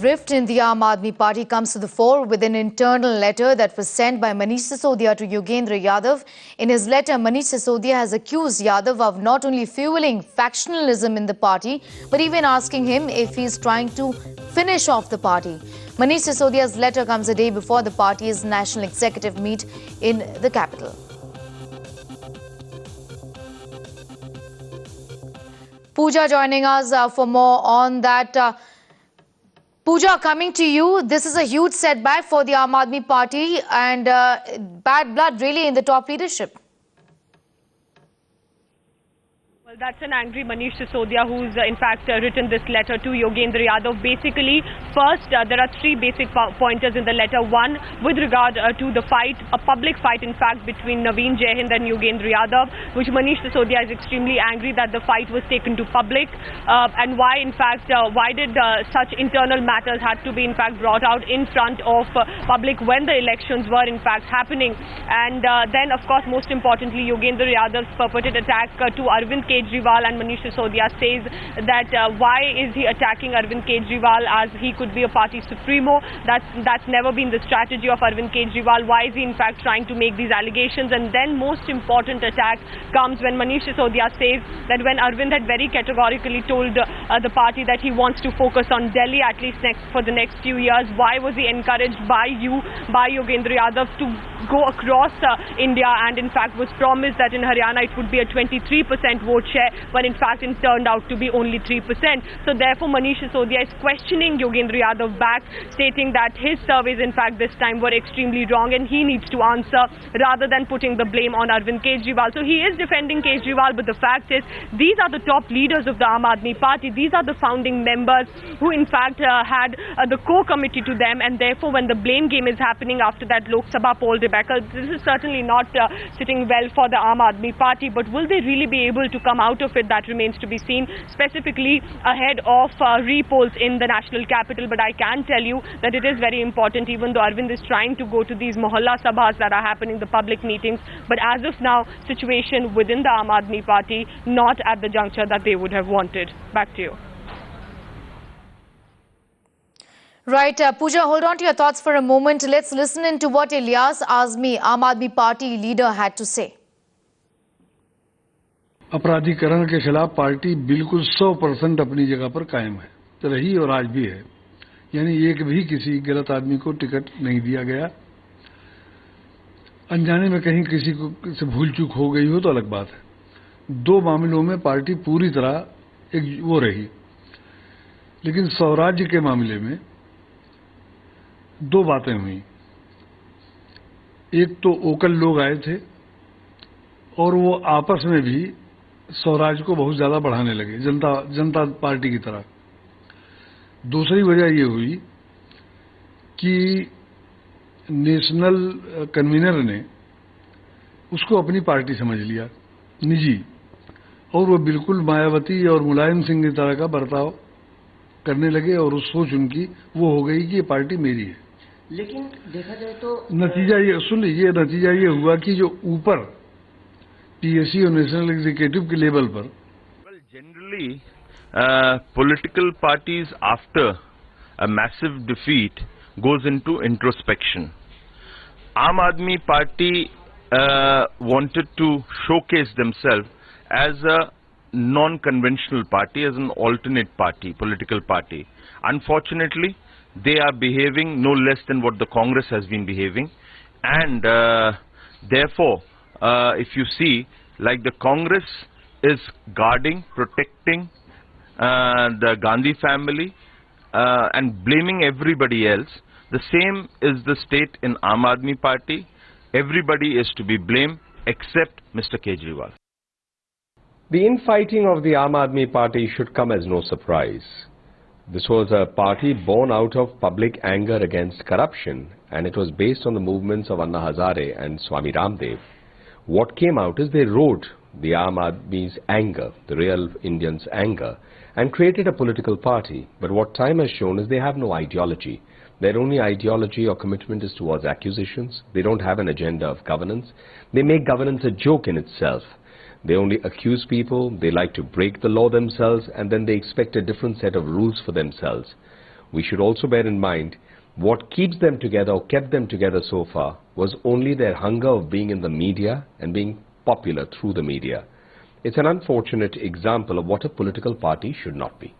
Rift in the Aam Aadmi Party comes to the fore with an internal letter that was sent by Manish Sisodia to Yogendra Yadav. In his letter, Manish Sisodia has accused Yadav of not only fueling factionalism in the party, but even asking him if he is trying to finish off the party. Manish Sisodia's letter comes a day before the party's national executive meet in the capital. Pooja joining us for more on that. Pooja, coming to you, this is a huge setback for the Aam Aadmi Party and bad blood really in the top leadership. Well, that's an angry Manish Sisodia who's in fact written this letter to Yogendra Yadav. Basically, first, there are three basic pointers in the letter. One, with regard to the fight, a public fight in fact between Naveen Jaihind and Yogendra Yadav, which Manish Sisodia is extremely angry that the fight was taken to public and why in fact, why did such internal matters had to be in fact brought out in front of public when the elections were in fact happening. And then of course, most importantly, Yogendra Yadav's purported attack to Arvind Kejriwal, and Manish Sisodia says that why is he attacking Arvind Kejriwal as he could be a party supremo? That's never been the strategy of Arvind Kejriwal. Why is he in fact trying to make these allegations? And then most important attack comes when Manish Sisodia says that when Arvind had very categorically told the party that he wants to focus on Delhi at least for the next few years, why was he encouraged by Yogendra Yadav to go across India, and in fact was promised that in Haryana it would be a 23% vote share, when in fact it turned out to be only 3%. So therefore Manish Sisodia is questioning Yogendra Yadav back, stating that his surveys in fact this time were extremely wrong and he needs to answer rather than putting the blame on Arvind Kejriwal. So he is defending Kejriwal, but the fact is these are the top leaders of the Aam Aadmi Party. These are the founding members who in fact had the core committee to them, and therefore when the blame game is happening after that Lok Sabha poll debacle, this is certainly not sitting well for the Aam Aadmi Party. But will they really be able to come out of it? That remains to be seen, specifically ahead of repolls in the national capital. But I can tell you that it is very important, even though Arvind is trying to go to these mohalla sabhas that are happening, the public meetings, but as of now, situation within the Aam Aadmi Party not at the juncture that they would have wanted. Back to you. Right, Pooja, hold on to your thoughts for a moment. Let's listen into what Ilyas Azmi, Aam Aadmi Party leader, had to say. अपराधीकरण के खिलाफ party बिल्कुल 100% अपनी जगह पर कायम है, रही और आज भी है। यानी एक भी किसी गलत आदमी को टिकट नहीं दिया गया। अनजाने में कहीं किसी को से भूल चूक हो गई हो तो अलग बात है। दो मामलों में पार्टी पूरी तरह एक वो रही, लेकिन स्वराज्य के मामले में दो बातें हुई। एक तो ओकल लोग आए थे और वो आपस में भी स्वराज को बहुत ज्यादा बढ़ाने लगे, जनता पार्टी की तरह। दूसरी वजह ये हुई कि नेशनल कन्वीनर ने उसको अपनी पार्टी समझ लिया, निजी, और वो बिल्कुल मायावती और मुलायम सिंह की तरह का बर्ताव करने लगे और उस सोच उनकी वो हो गई कि ये पार्टी मेरी है। लेकिन देखा जाए तो नतीजा ये, सुन लीजिए, नतीजा ये हुआ कि जो ऊपर पीएससी और नेशनल एग्जीक्यूटिव के लेवल पर, well, generally political parties after a massive defeat goes into introspection. Aam Aadmi Party wanted to showcase themselves as a non-conventional party, as an alternate party, political party. Unfortunately, they are behaving no less than what the Congress has been behaving, and therefore if you see, like the Congress is guarding, protecting the Gandhi family and blaming everybody else, the same is the state in Aam Aadmi Party. Everybody is to be blamed except Mr. Kejriwal. The infighting of the Aam Aadmi Party should come as no surprise. This was a party born out of public anger against corruption, and it was based on the movements of Anna Hazare and Swami Ramdev. What came out is they rode the Aam Aadmi's anger, the real Indians' anger, and created a political party. But what time has shown is they have no ideology. Their only ideology or commitment is towards accusations. They don't have an agenda of governance. They make governance a joke in itself. They only accuse people, they like to break the law themselves, and then they expect a different set of rules for themselves. we should also bear in mind what keeps them together or kept them together so far was only their hunger of being in the media and being popular through the media. It's an unfortunate example of what a political party should not be.